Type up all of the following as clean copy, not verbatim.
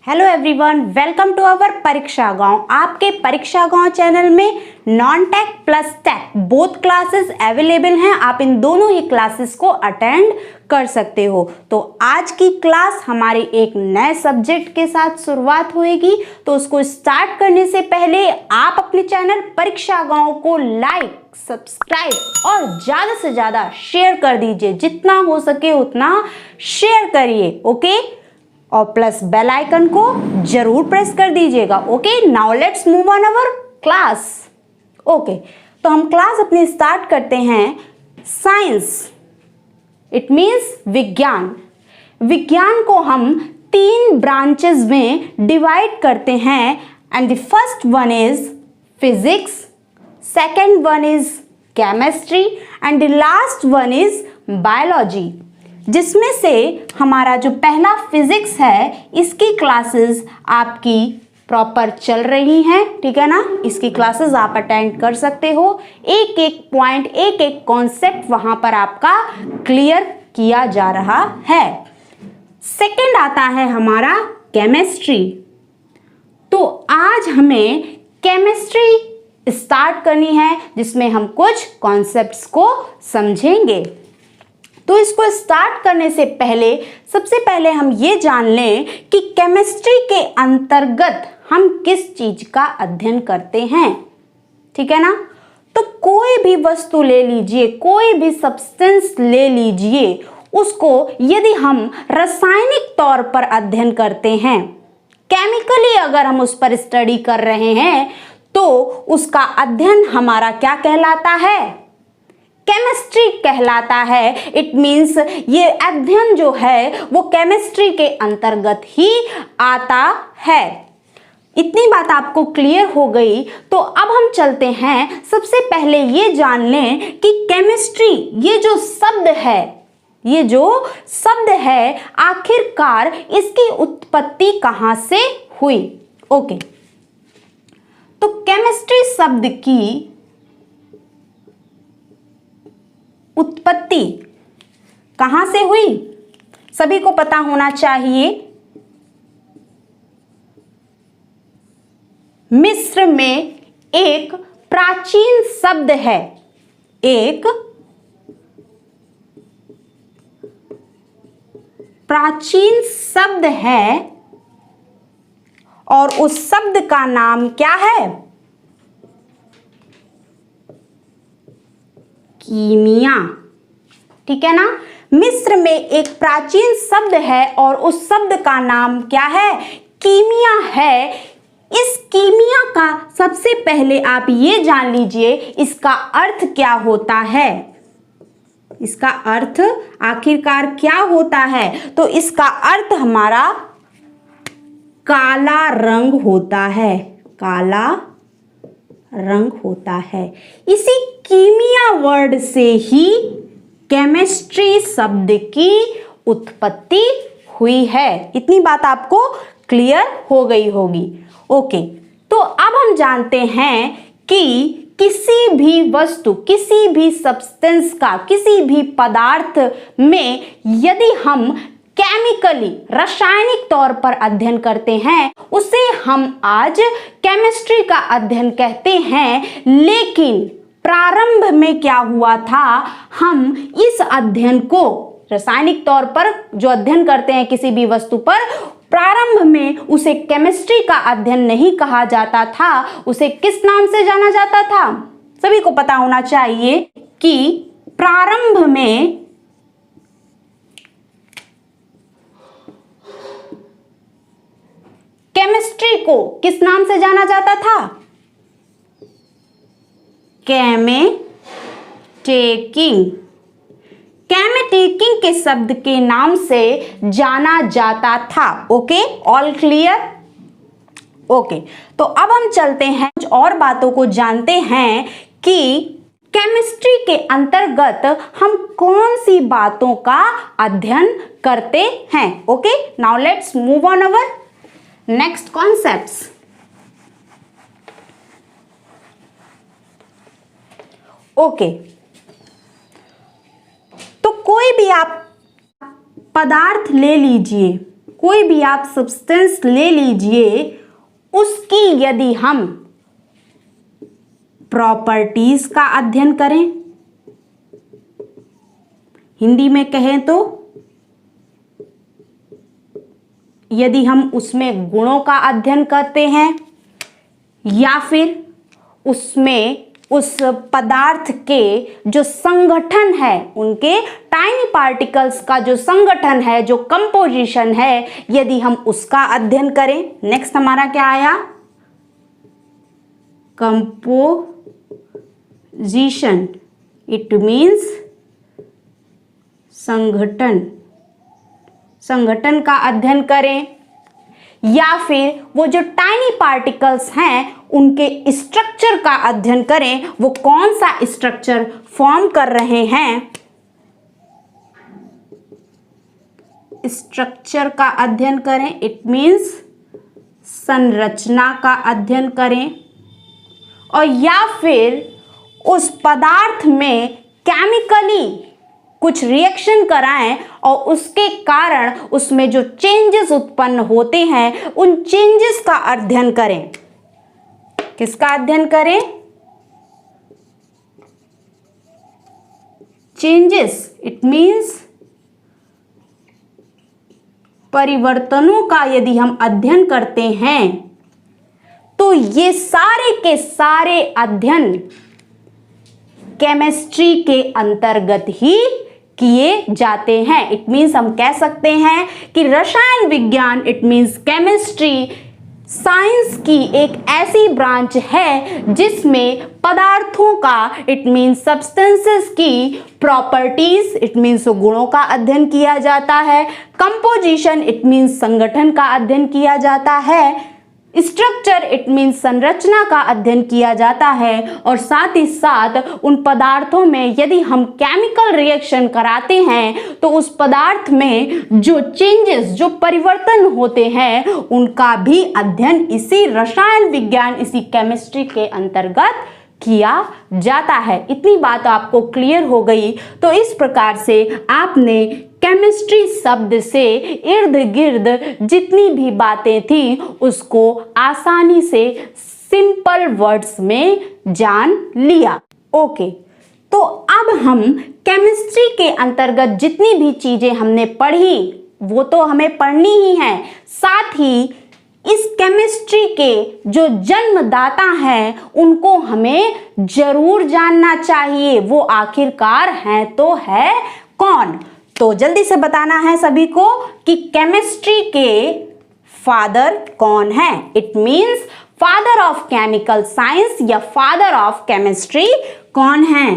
Hello everyone, welcome to our Pariksha Gaon. आपके Pariksha Gaon channel में non tech plus tech both classes available हैं। आप इन दोनों ही क्लासेस को अटेंड कर सकते हो। तो आज की क्लास हमारी एक नए सब्जेक्ट के साथ शुरुआत होगी। तो उसको स्टार्ट करने से पहले आप अपने चैनल परीक्षा गांव को लाइक, सब्सक्राइब और ज्यादा से ज्यादा शेयर कर दीजिए। जितना हो सके उतना शेयर करिए, ओके। और प्लस बेल आइकन को जरूर प्रेस कर दीजिएगा, okay. Now let's move on our class. Okay, तो हम क्लास अपनी स्टार्ट करते हैं। साइंस इट मीन्स विज्ञान। विज्ञान को हम 3 ब्रांचेस में डिवाइड करते हैं। And the first one is physics, second one is chemistry and the last one is biology. जिसमें से हमारा जो पहला फिजिक्स है, इसकी क्लासेस आपकी प्रॉपर चल रही हैं, ठीक है ना। इसकी क्लासेस आप अटेंड कर सकते हो। एक एक पॉइंट, एक एक कॉन्सेप्ट वहां पर आपका क्लियर किया जा रहा है। सेकंड आता है हमारा केमिस्ट्री। तो आज हमें केमिस्ट्री स्टार्ट करनी है, जिसमें हम कुछ कॉन्सेप्ट्स को समझेंगे। तो इसको स्टार्ट करने से पहले सबसे पहले हम ये जान लें कि केमिस्ट्री के अंतर्गत हम किस चीज का अध्ययन करते हैं, ठीक है ना। तो कोई भी वस्तु ले लीजिए, कोई भी सब्सटेंस ले लीजिए, उसको यदि हम रासायनिक तौर पर अध्ययन करते हैं, केमिकली अगर हम उस पर स्टडी कर रहे हैं, तो उसका अध्ययन हमारा क्या कहलाता है? केमिस्ट्री कहलाता है। इट मीन्स ये अध्ययन जो है वो केमिस्ट्री के अंतर्गत ही आता है। इतनी बात आपको क्लियर हो गई। तो अब हम चलते हैं, सबसे पहले ये जान लें कि केमिस्ट्री ये जो शब्द है आखिरकार इसकी उत्पत्ति कहां से हुई। ओके, तो केमिस्ट्री शब्द की उत्पत्ति कहां से हुई सभी को पता होना चाहिए। मिस्र में एक प्राचीन शब्द है, एक प्राचीन शब्द है और उस शब्द का नाम क्या है? कीमिया, ठीक है ना। मिस्र में एक प्राचीन शब्द है और उस शब्द का नाम क्या है? कीमिया है। इस कीमिया का सबसे पहले आप ये जान लीजिए इसका अर्थ क्या होता है। इसका अर्थ आखिरकार क्या होता है? तो इसका अर्थ हमारा काला रंग होता है, काला रंग होता है। इसी कीमिया वर्ड से ही केमिस्ट्री शब्द की उत्पत्ति हुई है। इतनी बात आपको क्लियर हो गई होगी। ओके, तो अब हम जानते हैं कि किसी भी वस्तु, किसी भी सब्सटेंस का, किसी भी पदार्थ में यदि हम केमिकली रासायनिक तौर पर अध्ययन करते हैं, उसे हम आज केमिस्ट्री का अध्ययन कहते हैं। लेकिन प्रारंभ में क्या हुआ था? हम इस अध्ययन को रासायनिक तौर पर जो अध्ययन करते हैं किसी भी वस्तु पर, प्रारंभ में उसे केमिस्ट्री का अध्ययन नहीं कहा जाता था। उसे किस नाम से जाना जाता था? सभी को पता होना चाहिए कि प्रारंभ में केमिस्ट्री को किस नाम से जाना जाता था? केमेटेकिंग। केमेटेकिंग के शब्द के नाम से जाना जाता था। Okay, all clear? ओके, तो अब हम चलते हैं, कुछ और बातों को जानते हैं कि केमिस्ट्री के अंतर्गत हम कौन सी बातों का अध्ययन करते हैं। Okay, now let's move on our next concepts. Okay, तो कोई भी आप पदार्थ ले लीजिए, कोई भी आप सब्सटेंस ले लीजिए, उसकी यदि हम प्रॉपर्टीज का अध्ययन करें, हिंदी में कहें तो यदि हम उसमें गुणों का अध्ययन करते हैं या फिर उसमें उस पदार्थ के जो संगठन है, उनके टाइनी पार्टिकल्स का जो संगठन है, जो कंपोजिशन है, यदि हम उसका अध्ययन करें। नेक्स्ट हमारा क्या आया? कंपोजिशन, इट मीन्स संगठन, संगठन का अध्ययन करें, या फिर वो जो टाइनी पार्टिकल्स हैं उनके स्ट्रक्चर का अध्ययन करें, वो कौन सा स्ट्रक्चर फॉर्म कर रहे हैं, स्ट्रक्चर का अध्ययन करें, इट मीन्स संरचना का अध्ययन करें, और या फिर उस पदार्थ में केमिकली कुछ रिएक्शन कराएं और उसके कारण उसमें जो चेंजेस उत्पन्न होते हैं, उन चेंजेस का अध्ययन करें। किसका अध्ययन करें? चेंजेस, इट मीन्स परिवर्तनों का यदि हम अध्ययन करते हैं तो ये सारे के सारे अध्ययन केमिस्ट्री के अंतर्गत ही किए जाते हैं। इट मीन्स हम कह सकते हैं कि रसायन विज्ञान, इट मीन्स केमिस्ट्री, साइंस की एक ऐसी ब्रांच है जिसमें पदार्थों का, इट मीन्स सब्सटेंसेस की प्रॉपर्टीज, इट मीन्स गुणों का अध्ययन किया जाता है, कंपोजिशन, इट मीन्स संगठन का अध्ययन किया जाता है, स्ट्रक्चर, इट मीन्स संरचना का अध्ययन किया जाता है, और साथ ही साथ उन पदार्थों में यदि हम केमिकल रिएक्शन कराते हैं तो उस पदार्थ में जो चेंजेस, जो परिवर्तन होते हैं, उनका भी अध्ययन इसी रसायन विज्ञान, इसी केमिस्ट्री के अंतर्गत किया जाता है। इतनी बात आपको क्लियर हो गई। तो इस प्रकार से आपने केमिस्ट्री शब्द से इर्द गिर्द जितनी भी बातें थी उसको आसानी से सिंपल वर्ड्स में जान लिया। ओके, तो अब हम केमिस्ट्री के अंतर्गत जितनी भी चीजें हमने पढ़ी वो तो हमें पढ़नी ही है, साथ ही इस केमिस्ट्री के जो जन्मदाता हैं उनको हमें जरूर जानना चाहिए, वो आखिरकार हैं तो है कौन। तो जल्दी से बताना है सभी को कि केमिस्ट्री के फादर कौन है। It means father of chemical science या फादर ऑफ केमिस्ट्री कौन है,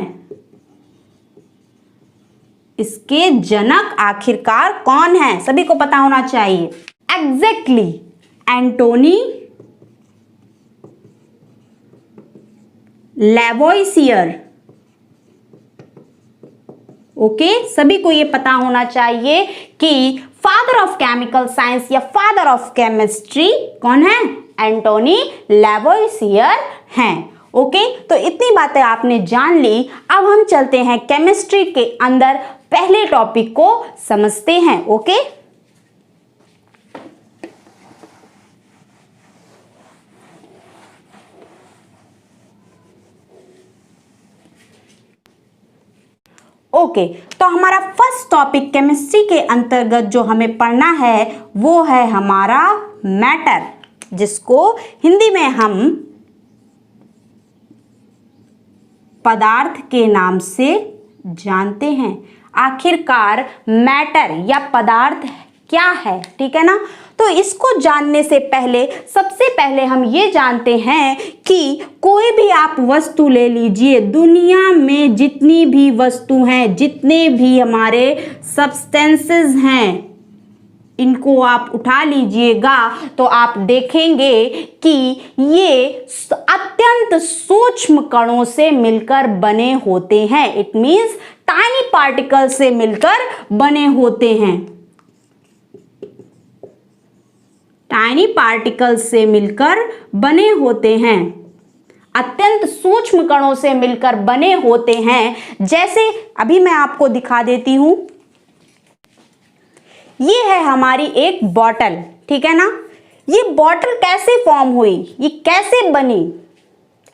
इसके जनक आखिरकार कौन है, सभी को पता होना चाहिए। एग्जैक्टली, एंटोनी लैवोइसियर। ओके, सभी को ये पता होना चाहिए कि फादर ऑफ केमिकल साइंस या फादर ऑफ केमिस्ट्री कौन है, एंटोनी लैवोइसियर हैं। ओके, तो इतनी बातें आपने जान ली। अब हम चलते हैं केमिस्ट्री के अंदर पहले टॉपिक को समझते हैं। ओके, ओके, तो हमारा फर्स्ट टॉपिक केमिस्ट्री के अंतर्गत जो हमें पढ़ना है वो है हमारा मैटर, जिसको हिंदी में हम पदार्थ के नाम से जानते हैं। आखिरकार मैटर या पदार्थ क्या है, ठीक है ना। तो इसको जानने से पहले सबसे पहले हम ये जानते हैं कि कोई भी आप वस्तु ले लीजिए, दुनिया में जितनी भी वस्तु हैं, जितने भी हमारे सब्सटेंसेस हैं, इनको आप उठा लीजिएगा तो आप देखेंगे कि ये अत्यंत सूक्ष्म कणों से मिलकर बने होते हैं। इट मीन्स टाइनी पार्टिकल से मिलकर बने होते हैं, टाइनी पार्टिकल से मिलकर बने होते हैं, अत्यंत सूक्ष्म कणों से मिलकर बने होते हैं। जैसे अभी मैं आपको दिखा देती हूं, ये है हमारी एक बॉटल, ठीक है ना। ये बॉटल कैसे फॉर्म हुई, ये कैसे बनी?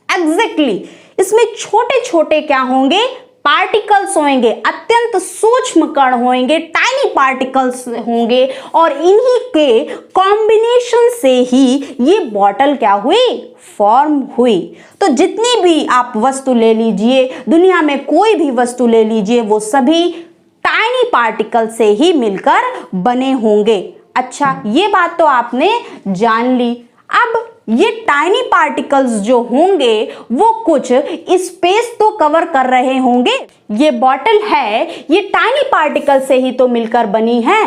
एग्जैक्टली इसमें छोटे छोटे क्या होंगे, पार्टिकल्स होंगे, अत्यंत सूक्ष्म कण होंगे, टाइनी पार्टिकल्स होंगे, और इन्हीं के कॉम्बिनेशन से ही ये बॉटल क्या हुई, फॉर्म हुई। तो जितनी भी आप वस्तु ले लीजिए, दुनिया में कोई भी वस्तु ले लीजिए, वो सभी टाइनी पार्टिकल से ही मिलकर बने होंगे। अच्छा, ये बात तो आपने जान ली। अब ये टाइनी पार्टिकल्स जो होंगे वो कुछ स्पेस तो कवर कर रहे होंगे। ये बॉटल है, ये टाइनी पार्टिकल से ही तो मिलकर बनी है,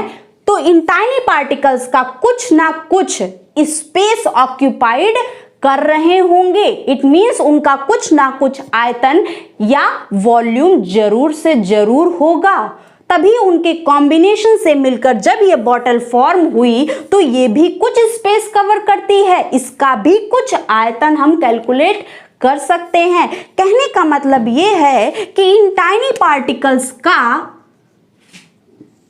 तो इन टाइनी पार्टिकल्स का कुछ ना कुछ स्पेस ऑक्यूपाइड कर रहे होंगे। इट मीन्स उनका कुछ ना कुछ आयतन या वॉल्यूम जरूर से जरूर होगा, तभी उनके कॉम्बिनेशन से मिलकर जब ये बॉटल फॉर्म हुई तो ये भी कुछ स्पेस कवर करती है, इसका भी कुछ आयतन हम कैलकुलेट कर सकते हैं। कहने का मतलब ये है कि इन टाइनी पार्टिकल्स का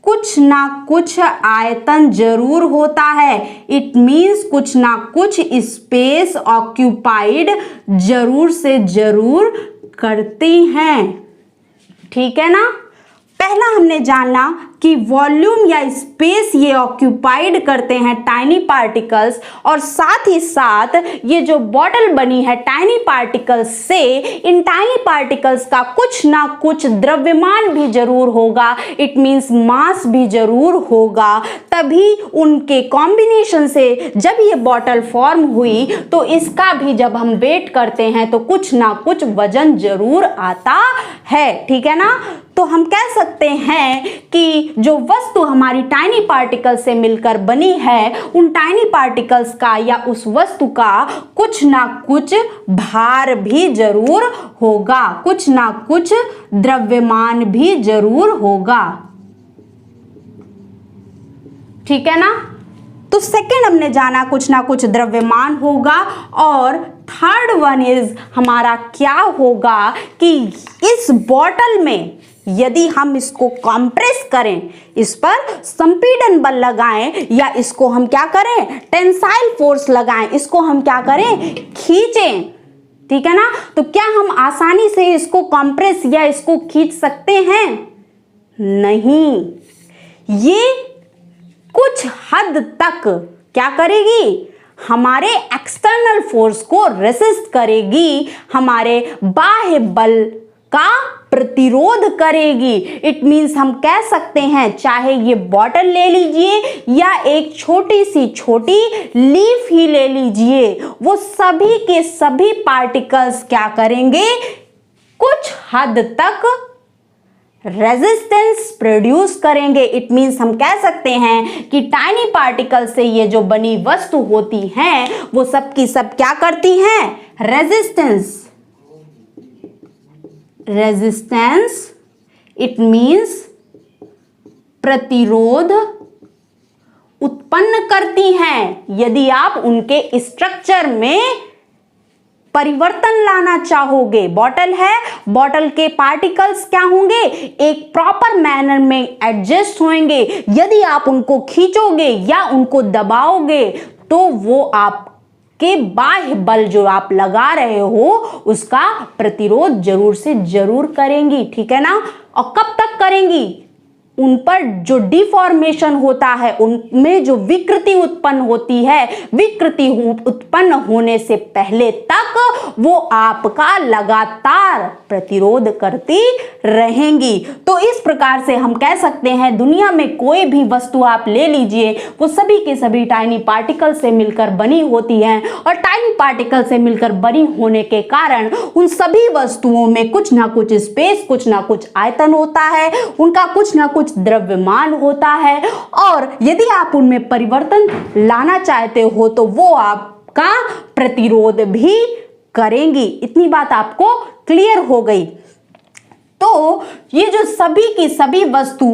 कुछ ना कुछ आयतन जरूर होता है। इट मीन्स कुछ ना कुछ स्पेस ऑक्यूपाइड जरूर से जरूर करती हैं, ठीक है ना। पहला हमने जाना कि वॉल्यूम या स्पेस ये ऑक्यूपाइड करते हैं टाइनी पार्टिकल्स, और साथ ही साथ ये जो बॉटल बनी है टाइनी पार्टिकल्स से, इन टाइनी पार्टिकल्स का कुछ ना कुछ द्रव्यमान भी जरूर होगा, इट मीन्स मास भी जरूर होगा, तभी उनके कॉम्बिनेशन से जब ये बॉटल फॉर्म हुई तो इसका भी जब हम वेट करते हैं तो कुछ ना कुछ वजन जरूर आता है, ठीक है ना। तो हम कह सकते हैं कि जो वस्तु हमारी टाइनी पार्टिकल से मिलकर बनी है, उन टाइनी पार्टिकल्स का या उस वस्तु का कुछ ना कुछ भार भी जरूर होगा, कुछ ना कुछ द्रव्यमान भी जरूर होगा, ठीक है ना। तो सेकंड हमने जाना कुछ ना कुछ द्रव्यमान होगा, और थर्ड वन इज हमारा क्या होगा कि इस बॉटल में यदि हम इसको कंप्रेस करें, इस पर संपीड़न बल लगाएं, या इसको हम क्या करें, टेंसाइल फोर्स लगाएं, इसको हम क्या करें, खींचें, ठीक है ना। तो क्या हम आसानी से इसको कंप्रेस या इसको खींच सकते हैं? नहीं, ये कुछ हद तक क्या करेगी, हमारे एक्सटर्नल फोर्स को रेसिस्ट करेगी, हमारे बाह्य बल का प्रतिरोध करेगी। इट मीन्स हम कह सकते हैं चाहे ये बॉटल ले लीजिए या एक छोटी सी छोटी लीफ ही ले लीजिए, वो सभी के सभी पार्टिकल्स क्या करेंगे, कुछ हद तक रेजिस्टेंस प्रोड्यूस करेंगे। इट मीन्स हम कह सकते हैं कि टाइनी पार्टिकल से ये जो बनी वस्तु होती हैं वो सब की सब क्या करती हैं, रेजिस्टेंस। रेजिस्टेंस इट मीन्स प्रतिरोध उत्पन्न करती हैं। यदि आप उनके स्ट्रक्चर में परिवर्तन लाना चाहोगे, बॉटल है, बॉटल के पार्टिकल्स क्या होंगे, एक प्रॉपर मैनर में एडजस्ट होंगे। यदि आप उनको खींचोगे या उनको दबाओगे तो वो आपके बाह्य बल जो आप लगा रहे हो उसका प्रतिरोध जरूर से जरूर करेंगी, ठीक है ना। और कब तक करेंगी, उन पर जो डिफॉर्मेशन होता है, उनमें जो विकृति उत्पन्न होती है, विकृति उत्पन्न होने से पहले तक वो आपका लगातार प्रतिरोध करती रहेंगी। तो इस प्रकार से हम कह सकते हैं दुनिया में कोई भी वस्तु आप ले लीजिए, वो सभी के सभी टाइनी पार्टिकल से मिलकर बनी होती हैं, और टाइनी पार्टिकल से मिलकर बनी होने के कारण उन सभी वस्तुओं में कुछ ना कुछ स्पेस, कुछ ना कुछ आयतन होता है, उनका कुछ ना कुछ द्रव्यमान होता है, और यदि आप उनमें परिवर्तन लाना चाहते हो तो वो आपका प्रतिरोध भी करेंगी। इतनी बात आपको क्लियर हो गई। तो ये जो सभी की सभी वस्तु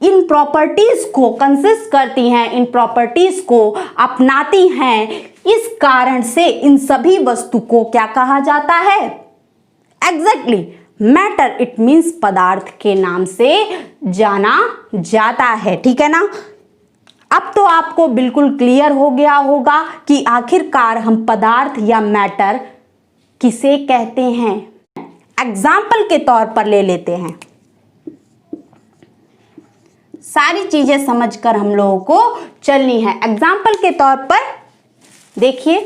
इन प्रॉपर्टीज को कंसिस्ट करती हैं, इन प्रॉपर्टीज को अपनाती हैं, इस कारण से इन सभी वस्तु को क्या कहा जाता है, एग्जैक्टली मैटर, इट मीन्स पदार्थ के नाम से जाना जाता है, ठीक है ना। अब तो आपको बिल्कुल क्लियर हो गया होगा कि आखिरकार हम पदार्थ या मैटर किसे कहते हैं। एग्जाम्पल के तौर पर ले लेते हैं, सारी चीजें समझकर हम लोगों को चलनी है। एग्जाम्पल के तौर पर देखिए,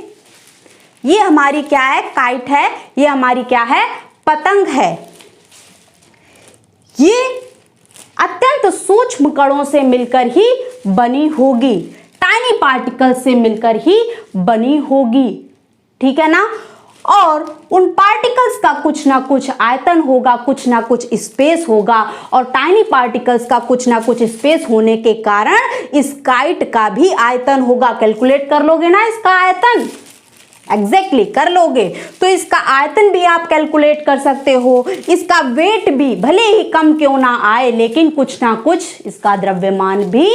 ये हमारी क्या है, काइट है, ये हमारी क्या है, पतंग है। ये अत्यंत सूक्ष्म कणों से मिलकर ही बनी होगी, टाइनी पार्टिकल से मिलकर ही बनी होगी, ठीक है ना। और उन पार्टिकल्स का कुछ ना कुछ आयतन होगा, कुछ ना कुछ स्पेस होगा, और टाइनी पार्टिकल्स का कुछ ना कुछ स्पेस होने के कारण इस काइट का भी आयतन होगा। कैलकुलेट कर लोगे ना इसका आयतन, एग्जैक्टली कर लोगे, तो इसका आयतन भी आप कैलकुलेट कर सकते हो। इसका वेट भी भले ही कम क्यों ना आए, लेकिन कुछ ना कुछ इसका द्रव्यमान भी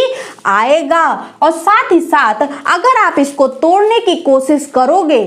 आएगा। और साथ ही साथ अगर आप इसको तोड़ने की कोशिश करोगे,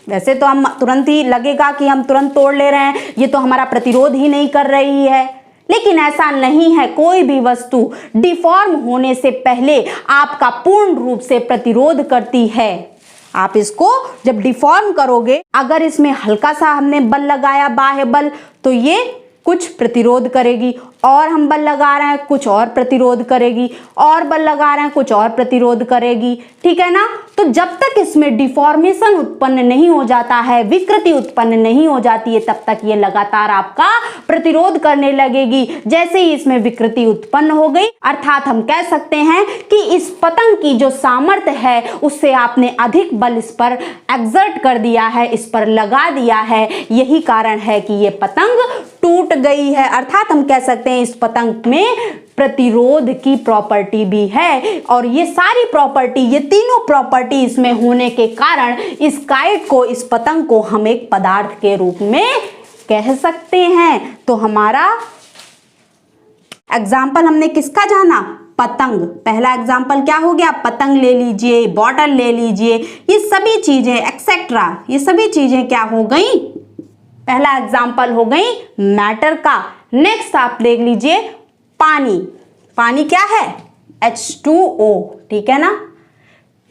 वैसे तो हम तुरंत ही लगेगा कि हम तुरंत तोड़ ले रहे हैं, ये तो हमारा प्रतिरोध ही नहीं कर रही है, लेकिन ऐसा नहीं है। कोई भी वस्तु डिफॉर्म होने से पहले आपका पूर्ण रूप से प्रतिरोध करती है। आप इसको जब डिफॉर्म करोगे, अगर इसमें हल्का सा हमने बल लगाया, बाह्य बल, तो ये कुछ प्रतिरोध करेगी, और हम बल लगा रहे हैं कुछ और प्रतिरोध करेगी, और बल लगा रहे हैं कुछ और प्रतिरोध करेगी, ठीक है ना। तो जब तक इसमें डिफॉर्मेशन उत्पन्न नहीं हो जाता है, विकृति उत्पन्न नहीं हो जाती है, तब तक ये लगातार आपका प्रतिरोध करने लगेगी। जैसे ही इसमें विकृति उत्पन्न हो गई, अर्थात हम कह सकते हैं कि इस पतंग की जो सामर्थ्य है उससे आपने अधिक बल इस पर एक्सर्ट कर दिया है, इस पर लगा दिया है, यही कारण है कि ये पतंग टूट गई है। अर्थात हम कह सकते हैं इस पतंग में प्रतिरोध की प्रॉपर्टी भी है, और ये सारी प्रॉपर्टी, ये तीनों प्रॉपर्टी इसमें होने के कारण इस काइट को, इस पतंग को हम एक पदार्थ के रूप में कह सकते हैं। तो हमारा एग्जाम्पल हमने किसका जाना, पतंग। पहला एग्जाम्पल क्या हो गया, पतंग ले लीजिए, बॉटल ले लीजिए, ये सभी चीजें एक्सेट्रा, ये सभी चीजें क्या हो गई, पहला एग्जाम्पल हो गई मैटर का। नेक्स्ट आप देख लीजिए पानी। पानी क्या है, H2O, ठीक है ना।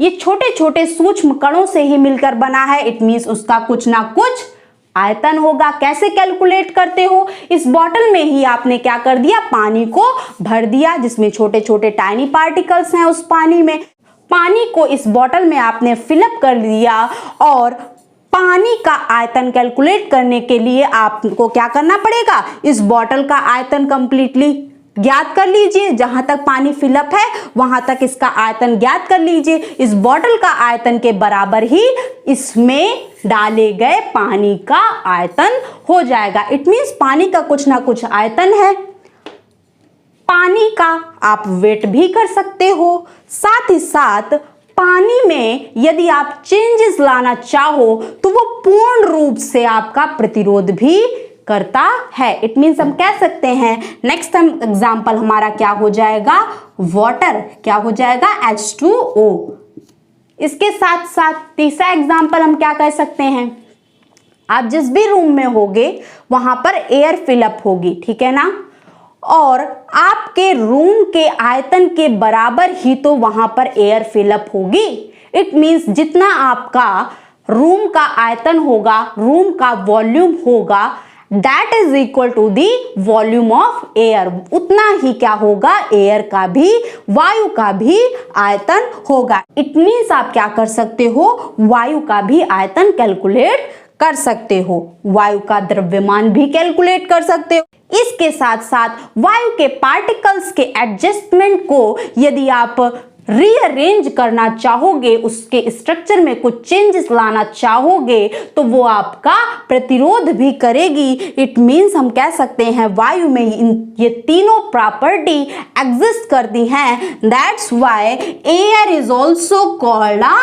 ये छोटे छोटे सूक्ष्म कणों से ही मिलकर बना है, इट मीन्स उसका कुछ ना कुछ आयतन होगा। कैसे कैलकुलेट करते हो, इस बॉटल में ही आपने क्या कर दिया, पानी को भर दिया, जिसमें छोटे छोटे टाइनी पार्टिकल्स हैं। उस पानी में, पानी को इस बॉटल में आपने फिलअप कर दिया, और पानी का आयतन कैलकुलेट करने के लिए आपको क्या करना पड़ेगा, इस बॉटल का आयतन कंप्लीटली ज्ञात कर लीजिए। जहां तक पानी फिलअप है वहां तक इसका आयतन ज्ञात कर लीजिए। इस बॉटल का आयतन के बराबर ही इसमें डाले गए पानी का आयतन हो जाएगा। इट मीन्स पानी का कुछ ना कुछ आयतन है। पानी का आप वेट भी कर सकते हो। साथ ही साथ पानी में यदि आप चेंजेस लाना चाहो तो वो पूर्ण रूप से आपका प्रतिरोध भी करता है। इट मीन्स हम कह सकते हैं, नेक्स्ट एग्जाम्पल हमारा क्या हो जाएगा, वाटर। क्या हो जाएगा, H2O। इसके साथ साथ तीसरा एग्जाम्पल हम क्या कह सकते हैं, आप जिस भी रूम में होगे वहां पर एयर फिलअप होगी, ठीक है ना, और आपके रूम के आयतन के बराबर ही तो वहां पर एयर फिलअप होगी। इट मीन्स जितना आपका रूम का आयतन होगा, रूम का वॉल्यूम होगा, that is equal to the volume of air, उतना ही क्या होगा, एयर का भी, वायु का भी आयतन होगा। इट मीन्स आप क्या कर सकते हो, वायु का भी आयतन कैलकुलेट कर सकते हो, वायु का द्रव्यमान भी कैलकुलेट कर सकते हो। इसके साथ साथ वायु के पार्टिकल्स के एडजस्टमेंट को यदि आप रीअरेंज करना चाहोगे, उसके स्ट्रक्चर में कुछ चेंजेस लाना चाहोगे, तो वो आपका प्रतिरोध भी करेगी। इट मीन्स हम कह सकते हैं वायु में ये तीनों प्रॉपर्टी एग्जिस्ट करती हैं। That's why air is also called a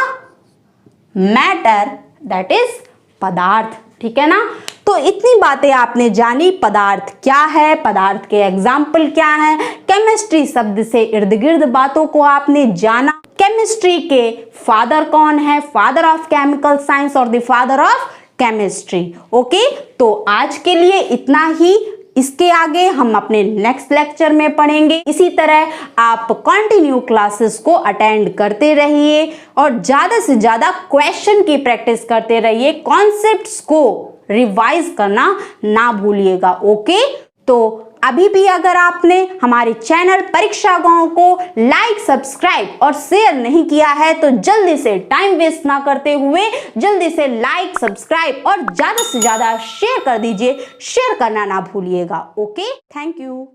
matter, that is पदार्थ, ठीक है ना। तो इतनी बातें आपने जानी, पदार्थ क्या है, पदार्थ के एग्जाम्पल क्या है, केमिस्ट्री शब्द से इर्द गिर्द बातों को आपने जाना। केमिस्ट्री के फादर कौन है, फादर ऑफ केमिकल साइंस और the father of chemistry. Okay, तो आज के लिए इतना ही। इसके आगे हम अपने नेक्स्ट लेक्चर में पढ़ेंगे। इसी तरह आप कंटिन्यू क्लासेस को अटेंड करते रहिए और ज़्यादा से ज़्यादा क्वेश्चन की प्रैक्टिस करते रहिए। कॉन्सेप्ट्स को रिवाइज करना ना भूलिएगा। ओके, तो अभी भी अगर आपने हमारे चैनल परीक्षा गांव को लाइक, सब्सक्राइब और शेयर नहीं किया है तो जल्दी से, टाइम वेस्ट ना करते हुए जल्दी से लाइक, सब्सक्राइब और ज़्यादा से ज़्यादा शेयर कर दीजिए। शेयर करना ना भूलिएगा। Okay, thank you.